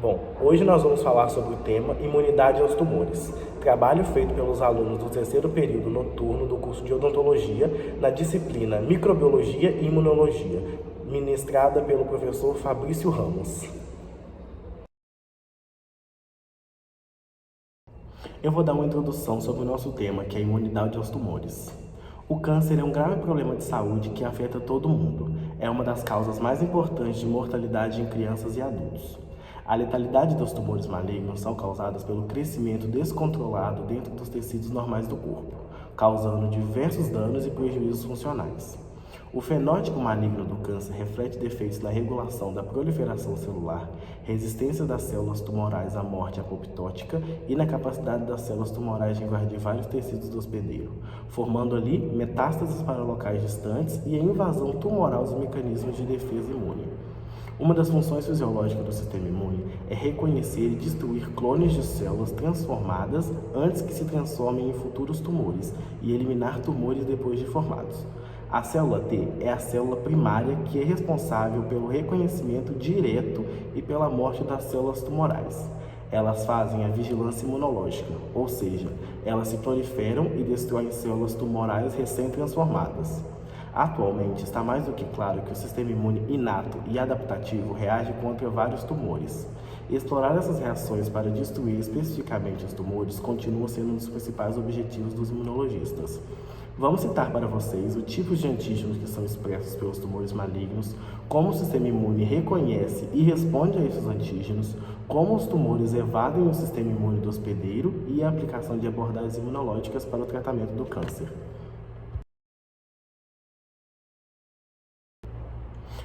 Bom, hoje nós vamos falar sobre o tema Imunidade aos Tumores, trabalho feito pelos alunos do terceiro período noturno do curso de Odontologia na disciplina Microbiologia e Imunologia, ministrada pelo professor Fabrício Ramos. Eu vou dar uma introdução sobre o nosso tema, que é a imunidade aos tumores. O câncer é um grave problema de saúde que afeta todo mundo. É uma das causas mais importantes de mortalidade em crianças e adultos. A letalidade dos tumores malignos são causadas pelo crescimento descontrolado dentro dos tecidos normais do corpo, causando diversos danos e prejuízos funcionais. O fenótipo maligno do câncer reflete defeitos na regulação da proliferação celular, resistência das células tumorais à morte apoptótica e na capacidade das células tumorais de invadir vários tecidos do hospedeiro, formando ali metástases para locais distantes e a invasão tumoral dos mecanismos de defesa imune. Uma das funções fisiológicas do sistema imune é reconhecer e destruir clones de células transformadas antes que se transformem em futuros tumores e eliminar tumores depois de formados. A célula T é a célula primária que é responsável pelo reconhecimento direto e pela morte das células tumorais. Elas fazem a vigilância imunológica, ou seja, elas se proliferam e destroem células tumorais recém-transformadas. Atualmente, está mais do que claro que o sistema imune inato e adaptativo reage contra vários tumores. Explorar essas reações para destruir especificamente os tumores continua sendo um dos principais objetivos dos imunologistas. Vamos citar para vocês os tipos de antígenos que são expressos pelos tumores malignos, como o sistema imune reconhece e responde a esses antígenos, como os tumores evadem o sistema imune do hospedeiro e a aplicação de abordagens imunológicas para o tratamento do câncer.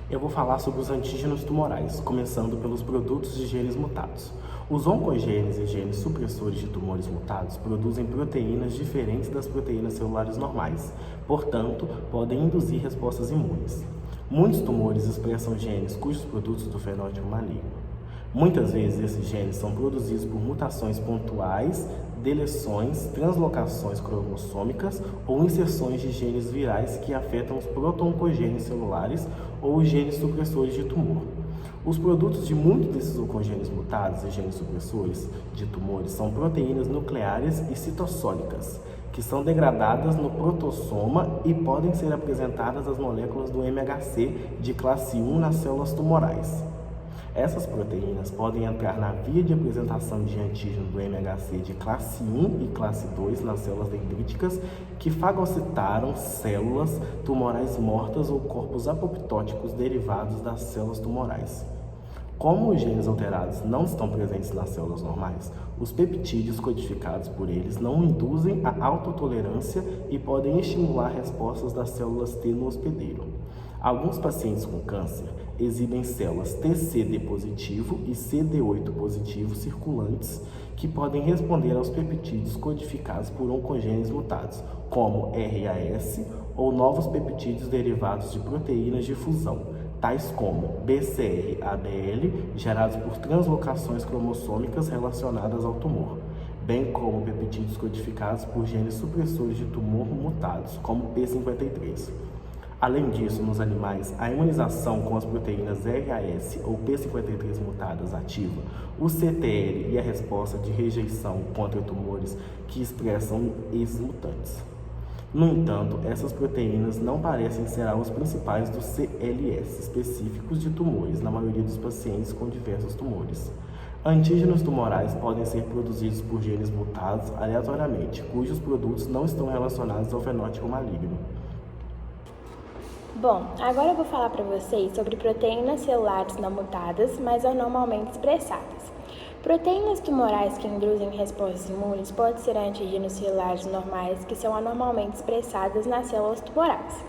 Eu vou falar sobre os antígenos tumorais, começando pelos produtos de genes mutados. Os oncogenes e genes supressores de tumores mutados produzem proteínas diferentes das proteínas celulares normais, portanto, podem induzir respostas imunes. Muitos tumores expressam genes cujos produtos do fenótipo maligno. Muitas vezes esses genes são produzidos por mutações pontuais, deleções, translocações cromossômicas ou inserções de genes virais que afetam os proto-oncogenes celulares ou os genes supressores de tumor. Os produtos de muitos desses oncogenes mutados e genes supressores de tumores são proteínas nucleares e citossólicas, que são degradadas no protossoma e podem ser apresentadas as moléculas do MHC de classe 1 nas células tumorais. Essas proteínas podem entrar na via de apresentação de antígeno do MHC de classe 1 e classe 2 nas células dendríticas que fagocitaram células tumorais mortas ou corpos apoptóticos derivados das células tumorais. Como os genes alterados não estão presentes nas células normais, os peptídeos codificados por eles não induzem a autotolerância e podem estimular respostas das células T no hospedeiro. Alguns pacientes com câncer exibem células TCD positivo e CD8 positivo circulantes que podem responder aos peptídeos codificados por oncogenes mutados, como RAS ou novos peptídeos derivados de proteínas de fusão, tais como BCR-ABL, gerados por translocações cromossômicas relacionadas ao tumor, bem como peptídeos codificados por genes supressores de tumor mutados, como P53. Além disso, nos animais, a imunização com as proteínas RAS ou P53 mutadas ativa o CTL e a resposta de rejeição contra tumores que expressam esses mutantes. No entanto, essas proteínas não parecem ser alvos principais dos CLS específicos de tumores na maioria dos pacientes com diversos tumores. Antígenos tumorais podem ser produzidos por genes mutados aleatoriamente, cujos produtos não estão relacionados ao fenótipo maligno. Bom, agora eu vou falar para vocês sobre proteínas celulares não mutadas, mas anormalmente expressadas. Proteínas tumorais que induzem respostas imunes podem ser antígenos celulares normais que são anormalmente expressadas nas células tumorais.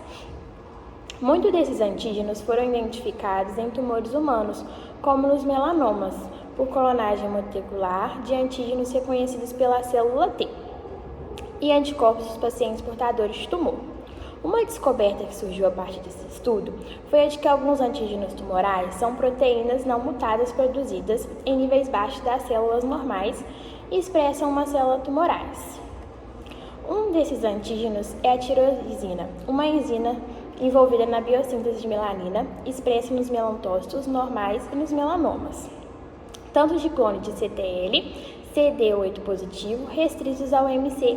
Muitos desses antígenos foram identificados em tumores humanos, como nos melanomas, por clonagem molecular de antígenos reconhecidos pela célula T e anticorpos dos pacientes portadores de tumor. Uma descoberta que surgiu a partir desse estudo foi a de que alguns antígenos tumorais são proteínas não mutadas produzidas em níveis baixos das células normais e expressam uma célula tumorais. Um desses antígenos é a tirosina, uma enzima envolvida na biossíntese de melanina, expressa nos melanócitos normais e nos melanomas. tanto de clone de CTL, CD8 positivo, restritos ao MC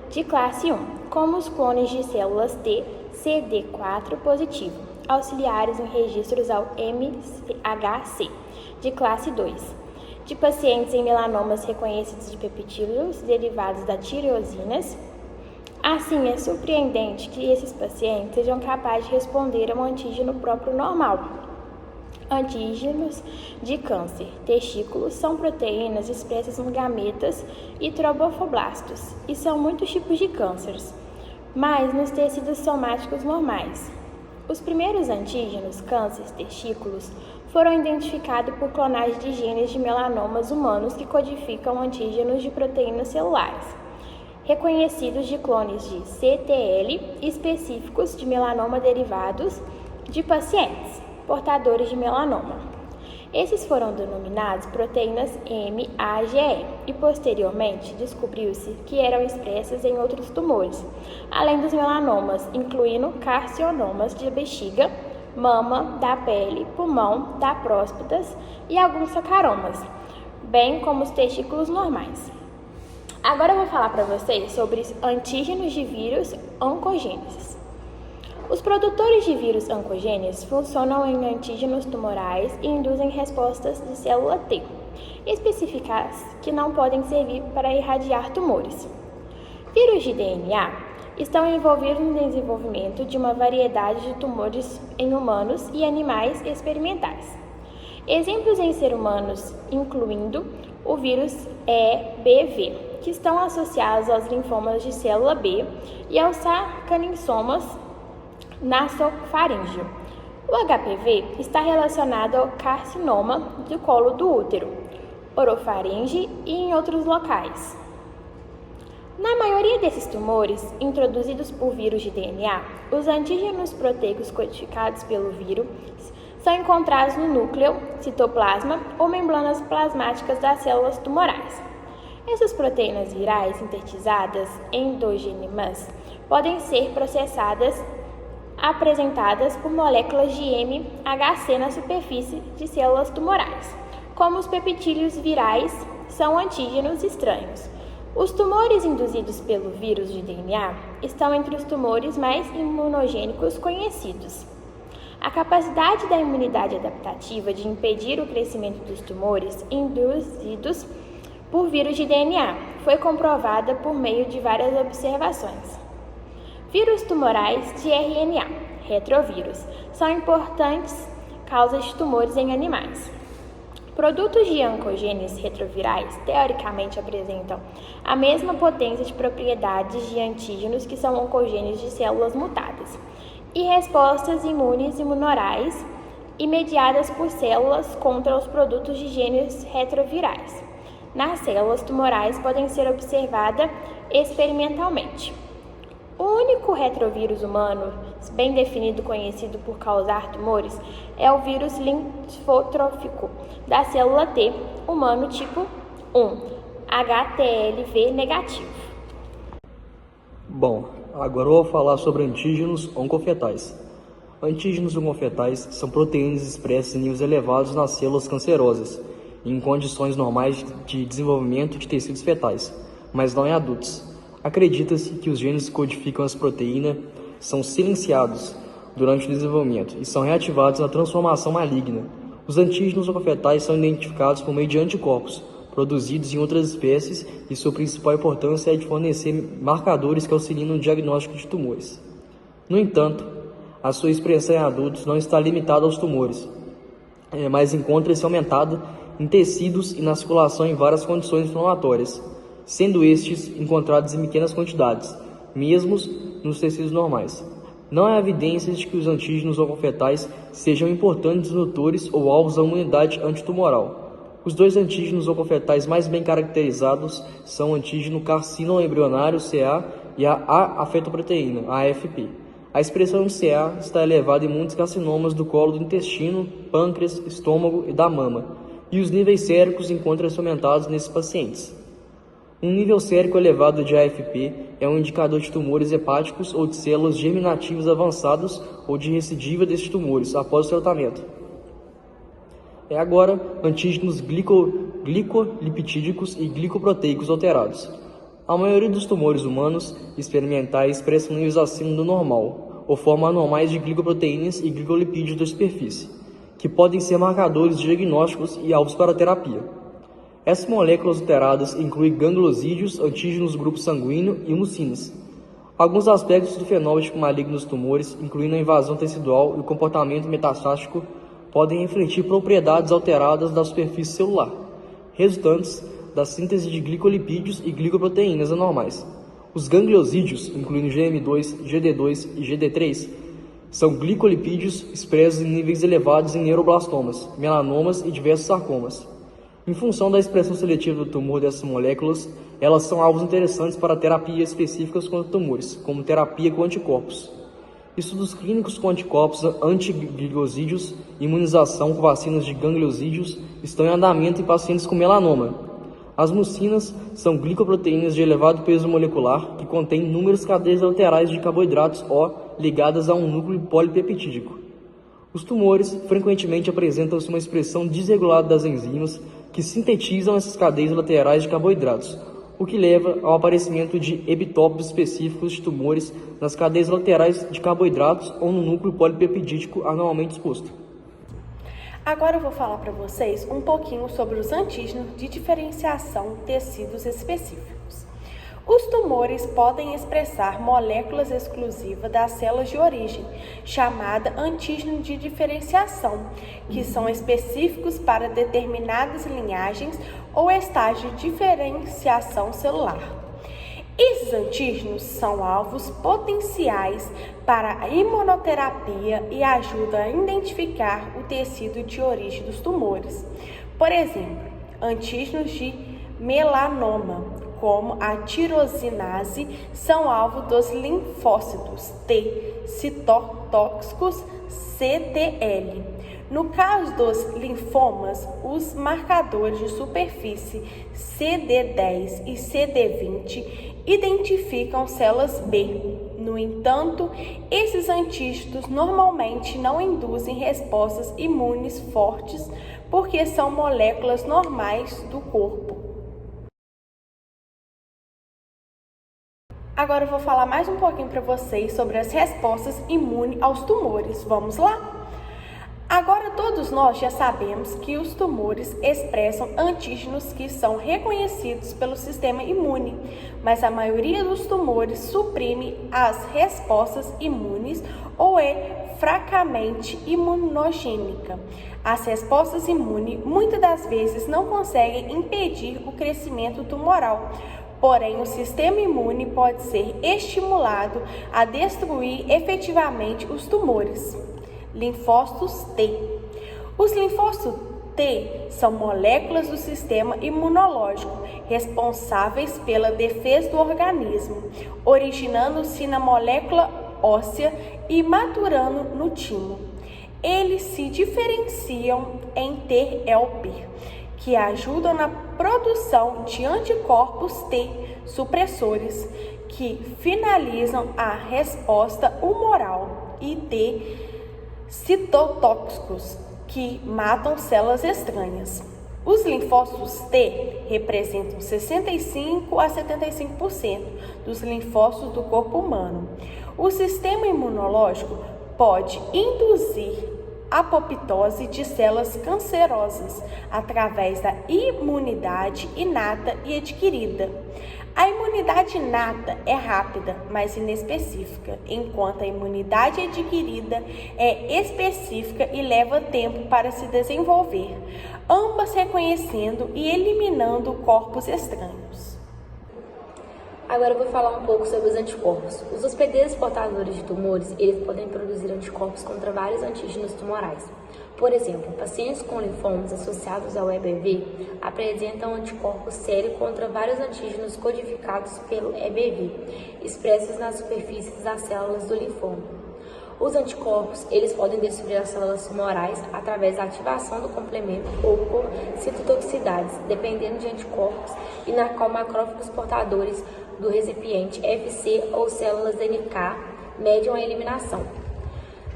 de classe 1, como os clones de células T, CD4 positivo, auxiliares em registros ao MHC, de classe 2, de pacientes em melanomas reconhecidos de peptídeos derivados da tireosinas. Assim, é surpreendente que esses pacientes sejam capazes de responder a um antígeno próprio normal. Antígenos de câncer, testículos, são proteínas expressas em gametas e trombofoblastos, e são muitos tipos de cânceres, mas nos tecidos somáticos normais. Os primeiros antígenos cânceres testículos foram identificados por clonagem de genes de melanomas humanos que codificam antígenos de proteínas celulares, reconhecidos de clones de CTL específicos de melanoma derivados de pacientes portadores de melanoma. Esses foram denominados proteínas MAGE e posteriormente descobriu-se que eram expressas em outros tumores, além dos melanomas, incluindo carcinomas de bexiga, mama, da pele, pulmão, da próstata e alguns sacaromas, bem como os testículos normais. Agora eu vou falar para vocês sobre antígenos de vírus oncogêneses. Os produtores de vírus oncogêneses funcionam em antígenos tumorais e induzem respostas de célula T, específicas que não podem servir para irradiar tumores. Vírus de DNA estão envolvidos no desenvolvimento de uma variedade de tumores em humanos e animais experimentais. Exemplos em seres humanos, incluindo o vírus EBV, que estão associados aos linfomas de célula B e aos sarcoidomas nasofaríngeo. O HPV está relacionado ao carcinoma do colo do útero, orofaringe e em outros locais. Na maioria desses tumores introduzidos por vírus de DNA, os antígenos proteicos codificados pelo vírus são encontrados no núcleo, citoplasma ou membranas plasmáticas das células tumorais. Essas proteínas virais sintetizadas endógenas podem ser processadas, apresentadas por moléculas de MHC na superfície de células tumorais. Como os peptídeos virais são antígenos estranhos. Os tumores induzidos pelo vírus de DNA estão entre os tumores mais imunogênicos conhecidos. A capacidade da imunidade adaptativa de impedir o crescimento dos tumores induzidos por vírus de DNA foi comprovada por meio de várias observações. Vírus tumorais de RNA, retrovírus, são importantes causas de tumores em animais. Produtos de oncogêneses retrovirais teoricamente apresentam a mesma potência de propriedades de antígenos que são oncogêneses de células mutadas e respostas imunes imunorais imediadas por células contra os produtos de genes retrovirais. Nas células tumorais podem ser observadas experimentalmente. O único retrovírus humano bem definido conhecido por causar tumores é o vírus linfotrófico da célula T humano tipo 1, HTLV negativo. Bom, agora eu vou falar sobre antígenos oncofetais. Antígenos oncofetais são proteínas expressas em níveis elevados nas células cancerosas, em condições normais de desenvolvimento de tecidos fetais, mas não em adultos. Acredita-se que os genes que codificam as proteínas são silenciados durante o desenvolvimento e são reativados na transformação maligna. Os antígenos oncofetais são identificados por meio de anticorpos, produzidos em outras espécies, e sua principal importância é de fornecer marcadores que auxiliam no diagnóstico de tumores. No entanto, a sua expressão em adultos não está limitada aos tumores, mas encontra-se aumentada em tecidos e na circulação em várias condições inflamatórias, sendo estes encontrados em pequenas quantidades, mesmo nos tecidos normais. Não há evidências de que os antígenos oncofetais sejam importantes nutores ou alvos da imunidade antitumoral. Os dois antígenos oncofetais mais bem caracterizados são o antígeno carcinoembrionário CA e a afetoproteína, AFP. A expressão de CA está elevada em muitos carcinomas do colo do intestino, pâncreas, estômago e da mama, e os níveis séricos encontram-se aumentados nesses pacientes. Um nível sérico elevado de AFP é um indicador de tumores hepáticos ou de células germinativas avançadas ou de recidiva desses tumores após o tratamento. Agora, antígenos glicolipídicos e glicoproteicos alterados. A maioria dos tumores humanos experimentais expressam níveis acima do normal, ou formam anormais de glicoproteínas e glicolipídios da superfície, que podem ser marcadores diagnósticos e alvos para a terapia. Essas moléculas alteradas incluem gangliosídeos, antígenos do grupo sanguíneo e mucinas. Alguns aspectos do fenótipo maligno dos tumores, incluindo a invasão tecidual e o comportamento metastático, podem refletir propriedades alteradas da superfície celular, resultantes da síntese de glicolipídios e glicoproteínas anormais. Os gangliosídeos, incluindo GM2, GD2 e GD3, são glicolipídios expressos em níveis elevados em neuroblastomas, melanomas e diversos sarcomas. Em função da expressão seletiva do tumor dessas moléculas, elas são alvos interessantes para terapias específicas contra tumores, como terapia com anticorpos. Estudos clínicos com anticorpos antigliosídeos e imunização com vacinas de gangliosídeos estão em andamento em pacientes com melanoma. As mucinas são glicoproteínas de elevado peso molecular que contêm inúmeras cadeias laterais de carboidratos O ligadas a um núcleo polipeptídico. Os tumores frequentemente apresentam uma expressão desregulada das enzimas que sintetizam essas cadeias laterais de carboidratos, o que leva ao aparecimento de epitópicos específicos de tumores nas cadeias laterais de carboidratos ou no núcleo polipeptídico anormalmente exposto. Agora eu vou falar para vocês um pouquinho sobre os antígenos de diferenciação de tecidos específicos. Os tumores podem expressar moléculas exclusivas das células de origem, chamada antígeno de diferenciação, que são específicos para determinadas linhagens ou estágio de diferenciação celular. Esses antígenos são alvos potenciais para a imunoterapia e ajudam a identificar o tecido de origem dos tumores. Por exemplo, antígenos de melanoma, como a tirosinase, são alvo dos linfócitos T citotóxicos CTL. No caso dos linfomas, os marcadores de superfície CD10 e CD20 identificam células B. No entanto, esses antígenos normalmente não induzem respostas imunes fortes porque são moléculas normais do corpo. Agora eu vou falar mais um pouquinho para vocês sobre as respostas imunes aos tumores. Vamos lá? Agora todos nós já sabemos que os tumores expressam antígenos que são reconhecidos pelo sistema imune, mas a maioria dos tumores suprime as respostas imunes ou é fracamente imunogênica. As respostas imunes muitas das vezes não conseguem impedir o crescimento tumoral. Porém, o sistema imune pode ser estimulado a destruir efetivamente os tumores. Linfócitos T. Os linfócitos T são moléculas do sistema imunológico responsáveis pela defesa do organismo, originando-se na molécula óssea e maturando no timo. Eles se diferenciam em T helper, que ajudam na produção de anticorpos T supressores, que finalizam a resposta humoral, e T citotóxicos, que matam células estranhas. Os linfócitos T representam 65 a 75% dos linfócitos do corpo humano. O sistema imunológico pode induzir apoptose de células cancerosas através da imunidade inata e adquirida. A imunidade inata é rápida, mas inespecífica, enquanto a imunidade adquirida é específica e leva tempo para se desenvolver, ambas reconhecendo e eliminando corpos estranhos. Agora eu vou falar um pouco sobre os anticorpos. Os hospedeiros portadores de tumores, eles podem produzir anticorpos contra vários antígenos tumorais. Por exemplo, pacientes com linfomas associados ao EBV apresentam anticorpos sérios contra vários antígenos codificados pelo EBV, expressos nas superfícies das células do linfoma. Os anticorpos, eles podem destruir as células tumorais através da ativação do complemento ou por citotoxicidades, dependendo de anticorpos, e na qual macrófagos portadores do recipiente FC ou células NK mediam a eliminação.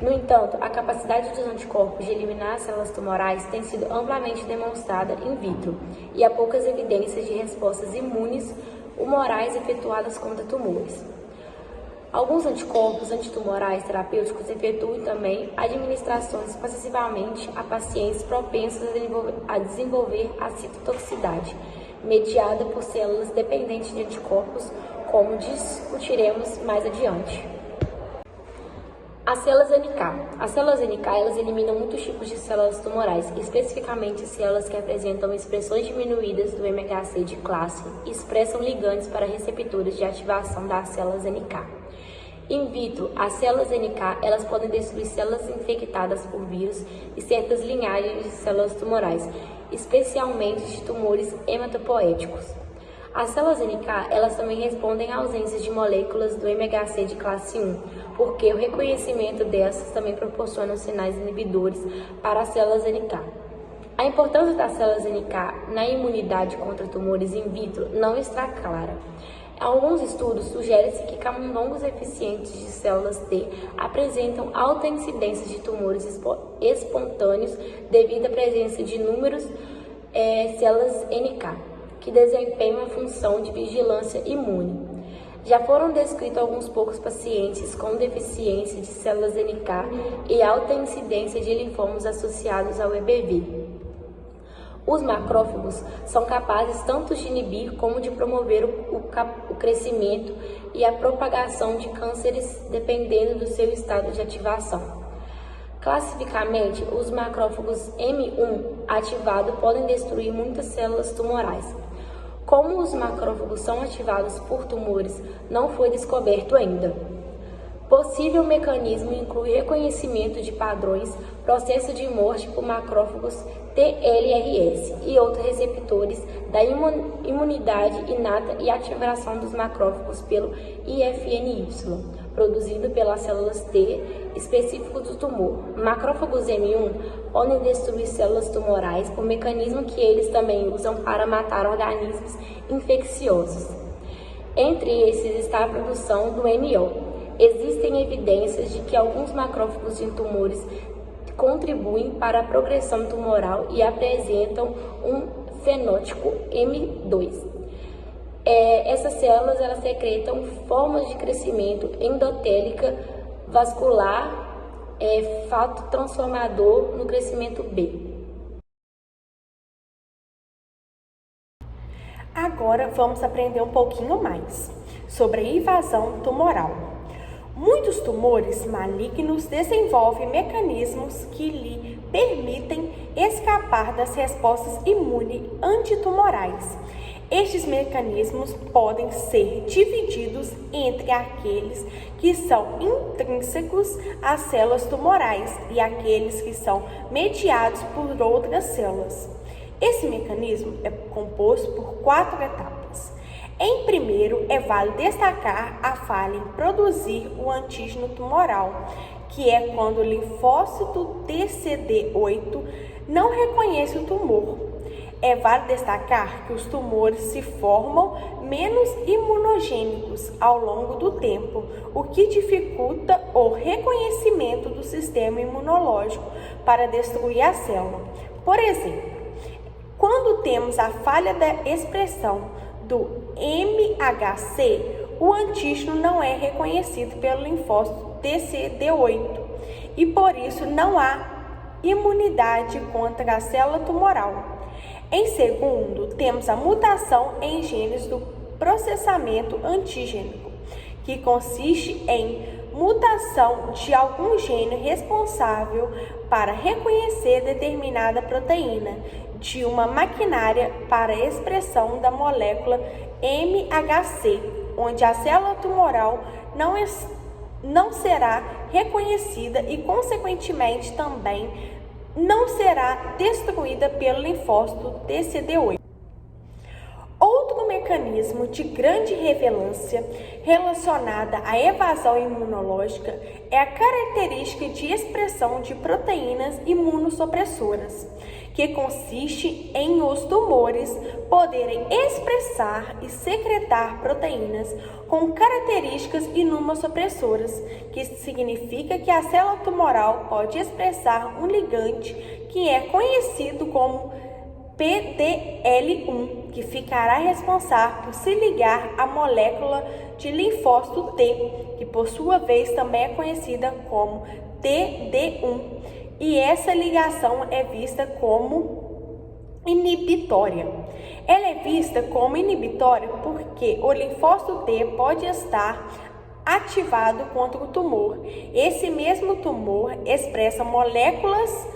No entanto, a capacidade dos anticorpos de eliminar as células tumorais tem sido amplamente demonstrada in vitro e há poucas evidências de respostas imunes humorais efetuadas contra tumores. Alguns anticorpos antitumorais terapêuticos efetuam também administrações passivamente a pacientes propensos a desenvolver a citotoxicidade, mediada por células dependentes de anticorpos, como discutiremos mais adiante. As células NK. As células NK elas eliminam muitos tipos de células tumorais, especificamente células que apresentam expressões diminuídas do MHC de classe e expressam ligandes para receptores de ativação das células NK. In vitro, as células NK elas podem destruir células infectadas por vírus e certas linhagens de células tumorais, especialmente de tumores hematopoéticos. As células NK elas também respondem à ausência de moléculas do MHC de classe 1, porque o reconhecimento dessas também proporciona sinais inibidores para as células NK. A importância das células NK na imunidade contra tumores in vitro não está clara. Alguns estudos sugerem-se que camundongos eficientes de células T apresentam alta incidência de tumores espontâneos devido à presença de inúmeras células NK, que desempenham a função de vigilância imune. Já foram descritos alguns poucos pacientes com deficiência de células NK e alta incidência de linfomas associados ao EBV. Os macrófagos são capazes tanto de inibir como de promover o crescimento e a propagação de cânceres, dependendo do seu estado de ativação. Classificamente, os macrófagos M1 ativados podem destruir muitas células tumorais. Como os macrófagos são ativados por tumores, não foi descoberto ainda. Possível mecanismo inclui reconhecimento de padrões, processo de morte por macrófagos TLRS e outros receptores da imunidade inata e ativação dos macrófagos pelo IFNY, produzido pelas células T específicos do tumor. Macrófagos M1 podem destruir células tumorais por mecanismo que eles também usam para matar organismos infecciosos. Entre esses está a produção do MO. Existem evidências de que alguns macrófagos de tumores contribuem para a progressão tumoral e apresentam um fenótipo M2. Essas células elas secretam formas de crescimento endotélica vascular, fato transformador no crescimento B. Agora vamos aprender um pouquinho mais sobre a invasão tumoral. Muitos tumores malignos desenvolvem mecanismos que lhe permitem escapar das respostas imunes antitumorais. Estes mecanismos podem ser divididos entre aqueles que são intrínsecos às células tumorais e aqueles que são mediados por outras células. Esse mecanismo é composto por 4 etapas. Em primeiro, é válido destacar a falha em produzir o antígeno tumoral, que é quando o linfócito TCD8 não reconhece o tumor. É válido destacar que os tumores se formam menos imunogênicos ao longo do tempo, o que dificulta o reconhecimento do sistema imunológico para destruir a célula. Por exemplo, quando temos a falha da expressão do MHC, o antígeno não é reconhecido pelo linfócito TCD8 e por isso não há imunidade contra a célula tumoral. Em segundo, temos a mutação em genes do processamento antigênico, que consiste em mutação de algum gene responsável para reconhecer determinada proteína de uma maquinária para a expressão da molécula MHC, onde a célula tumoral não será reconhecida e, consequentemente, também não será destruída pelo linfócito TCD8. Outro mecanismo mecanismo de grande relevância relacionada à evasão imunológica é a característica de expressão de proteínas imunossupressoras, que consiste em os tumores poderem expressar e secretar proteínas com características imunossupressoras, que significa que a célula tumoral pode expressar um ligante que é conhecido como PDL1, que ficará responsável por se ligar à molécula de linfócito T, que por sua vez também é conhecida como TD1, e essa ligação é vista como inibitória. Ela é vista como inibitória porque o linfócito T pode estar ativado contra o tumor. Esse mesmo tumor expressa moléculas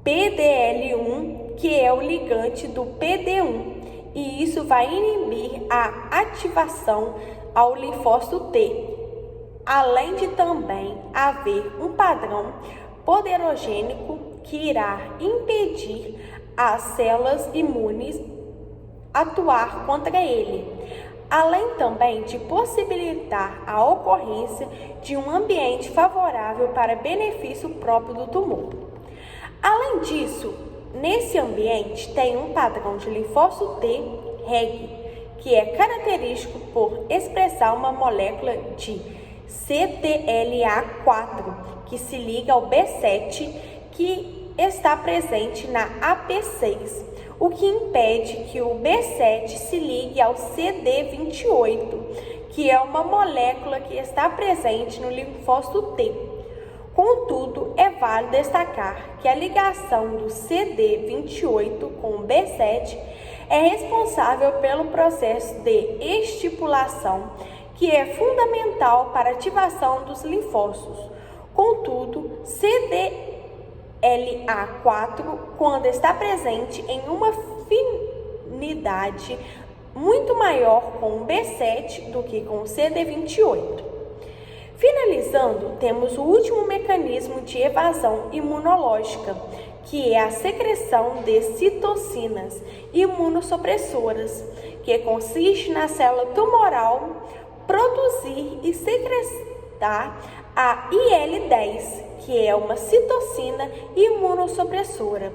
PDL1, que é o ligante do PD1, e isso vai inibir a ativação ao linfócito T, além de também haver um padrão poderogênico que irá impedir as células imunes atuar contra ele, além também de possibilitar a ocorrência de um ambiente favorável para benefício próprio do tumor. Além disso, nesse ambiente tem um padrão de linfócito T reg, que é característico por expressar uma molécula de CTLA4, que se liga ao B7, que está presente na AP6, o que impede que o B7 se ligue ao CD28, que é uma molécula que está presente no linfócito T. Contudo, é válido destacar que a ligação do CD28 com o B7 é responsável pelo processo de estipulação, que é fundamental para a ativação dos linfócitos. Contudo, CTLA4, quando está presente em uma afinidade muito maior com o B7 do que com o CD28. Finalizando, temos o último mecanismo de evasão imunológica, que é a secreção de citocinas imunossupressoras, que consiste na célula tumoral produzir e secretar a IL-10, que é uma citocina imunossupressora,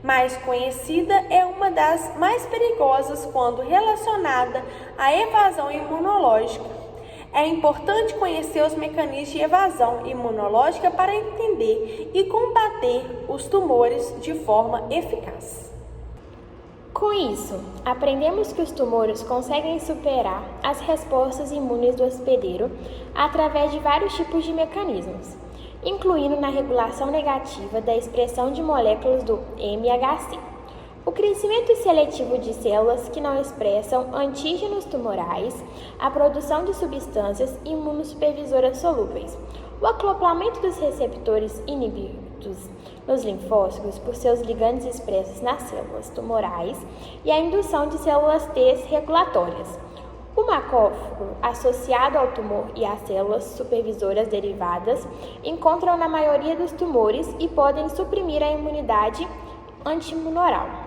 mais conhecida, é uma das mais perigosas quando relacionada à evasão imunológica. É importante conhecer os mecanismos de evasão imunológica para entender e combater os tumores de forma eficaz. Com isso, aprendemos que os tumores conseguem superar as respostas imunes do hospedeiro através de vários tipos de mecanismos, incluindo na regulação negativa da expressão de moléculas do MHC. O crescimento seletivo de células que não expressam antígenos tumorais, a produção de substâncias imunossupervisoras solúveis, o acoplamento dos receptores inibidos nos linfócitos por seus ligandes expressos nas células tumorais e a indução de células T regulatórias. O macrófago, associado ao tumor e às células supervisoras derivadas, encontram na maioria dos tumores e podem suprimir a imunidade antitumoral.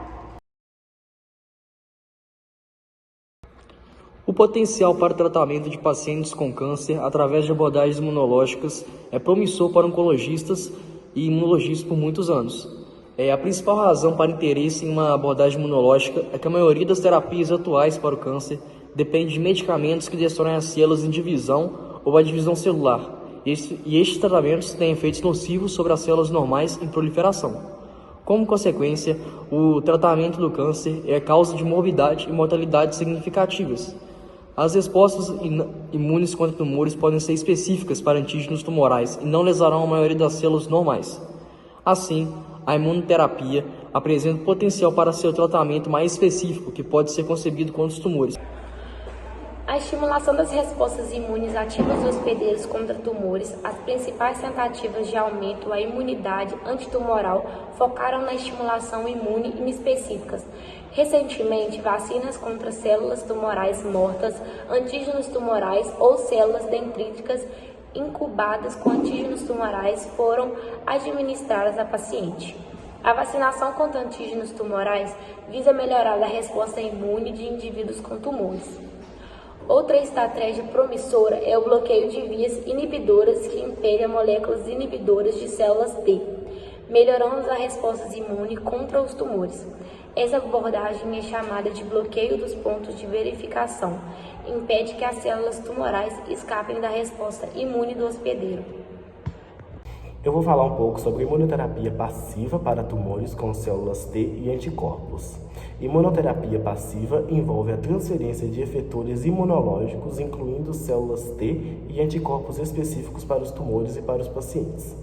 O potencial para o tratamento de pacientes com câncer através de abordagens imunológicas é promissor para oncologistas e imunologistas por muitos anos. A principal razão para interesse em uma abordagem imunológica é que a maioria das terapias atuais para o câncer depende de medicamentos que destroem as células em divisão ou a divisão celular, e estes tratamentos têm efeitos nocivos sobre as células normais em proliferação. Como consequência, o tratamento do câncer é causa de morbidade e mortalidade significativas. As respostas imunes contra tumores podem ser específicas para antígenos tumorais e não lesarão a maioria das células normais. Assim, a imunoterapia apresenta potencial para ser o tratamento mais específico que pode ser concebido contra os tumores. A estimulação das respostas imunes ativas dos hospedeiros contra tumores, as principais tentativas de aumento à imunidade antitumoral focaram na estimulação imune inespecíficas. Recentemente, vacinas contra células tumorais mortas, antígenos tumorais ou células dendríticas incubadas com antígenos tumorais foram administradas a paciente. A vacinação contra antígenos tumorais visa melhorar a resposta imune de indivíduos com tumores. Outra estratégia promissora é o bloqueio de vias inibidoras que impedem moléculas inibidoras de células T, melhorando a resposta imune contra os tumores. Essa abordagem é chamada de bloqueio dos pontos de verificação, impede que as células tumorais escapem da resposta imune do hospedeiro. Eu vou falar um pouco sobre imunoterapia passiva para tumores com células T e anticorpos. Imunoterapia passiva envolve a transferência de efetores imunológicos, incluindo células T e anticorpos específicos para os tumores e para os pacientes.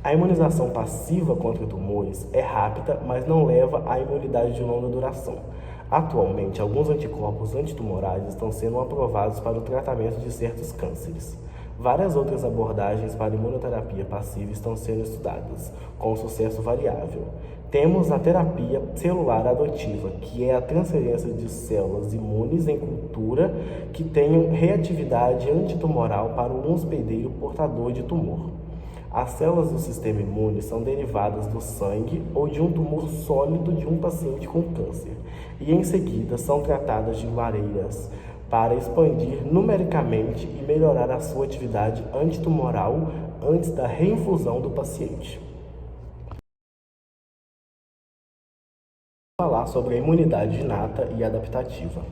A imunização passiva contra tumores é rápida, mas não leva à imunidade de longa duração. Atualmente, alguns anticorpos antitumorais estão sendo aprovados para o tratamento de certos cânceres. Várias outras abordagens para imunoterapia passiva estão sendo estudadas, com sucesso variável. Temos a terapia celular adotiva, que é a transferência de células imunes em cultura que tenham reatividade antitumoral para um hospedeiro portador de tumor. As células do sistema imune são derivadas do sangue ou de um tumor sólido de um paciente com câncer e, em seguida, são tratadas de maneiras para expandir numericamente e melhorar a sua atividade antitumoral antes da reinfusão do paciente. Vou falar sobre a imunidade inata e adaptativa.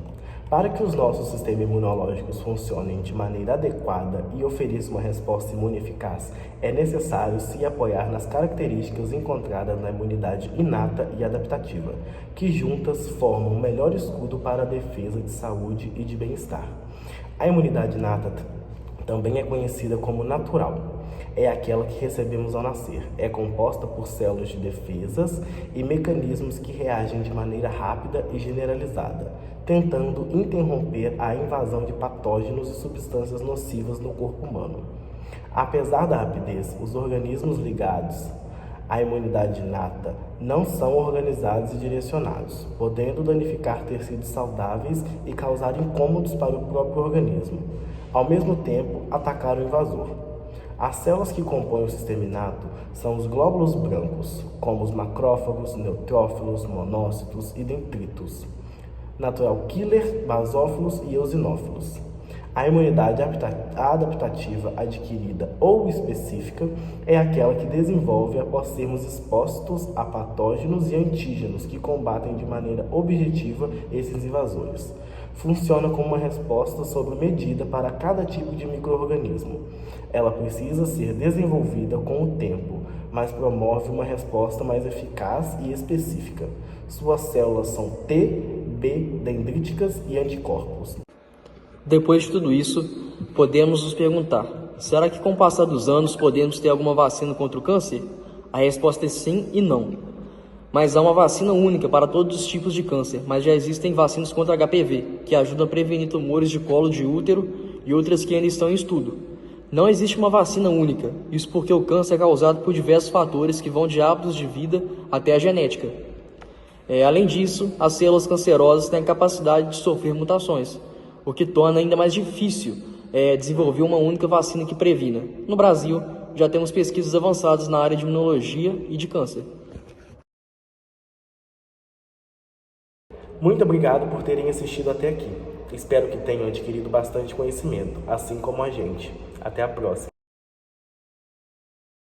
Para que os nossos sistemas imunológicos funcionem de maneira adequada e ofereçam uma resposta imune eficaz, é necessário se apoiar nas características encontradas na imunidade inata e adaptativa, que juntas formam um melhor escudo para a defesa de saúde e de bem-estar. A imunidade inata também é conhecida como natural. É aquela que recebemos ao nascer. É composta por células de defesas e mecanismos que reagem de maneira rápida e generalizada, tentando interromper a invasão de patógenos e substâncias nocivas no corpo humano. Apesar da rapidez, os organismos ligados à imunidade inata não são organizados e direcionados, podendo danificar tecidos saudáveis e causar incômodos para o próprio organismo, ao mesmo tempo atacar o invasor. As células que compõem o sistema inato são os glóbulos brancos, como os macrófagos, neutrófilos, monócitos e dendritos, natural killer, basófilos e eosinófilos. A imunidade adaptativa adquirida ou específica é aquela que desenvolve após sermos expostos a patógenos e antígenos que combatem de maneira objetiva esses invasores. Funciona como uma resposta sob medida para cada tipo de micro-organismo. Ela precisa ser desenvolvida com o tempo, mas promove uma resposta mais eficaz e específica. Suas células são T, B, dendríticas e anticorpos. Depois de tudo isso, podemos nos perguntar: será que com o passar dos anos podemos ter alguma vacina contra o câncer? A resposta é sim e não. Mas há uma vacina única para todos os tipos de câncer, mas já existem vacinas contra HPV, que ajudam a prevenir tumores de colo de útero e outras que ainda estão em estudo. Não existe uma vacina única, isso porque o câncer é causado por diversos fatores que vão de hábitos de vida até a genética. Além disso, as células cancerosas têm a capacidade de sofrer mutações, o que torna ainda mais difícil desenvolver uma única vacina que previna. No Brasil, já temos pesquisas avançadas na área de imunologia e de câncer. Muito obrigado por terem assistido até aqui. Espero que tenham adquirido bastante conhecimento, assim como a gente. Até a próxima!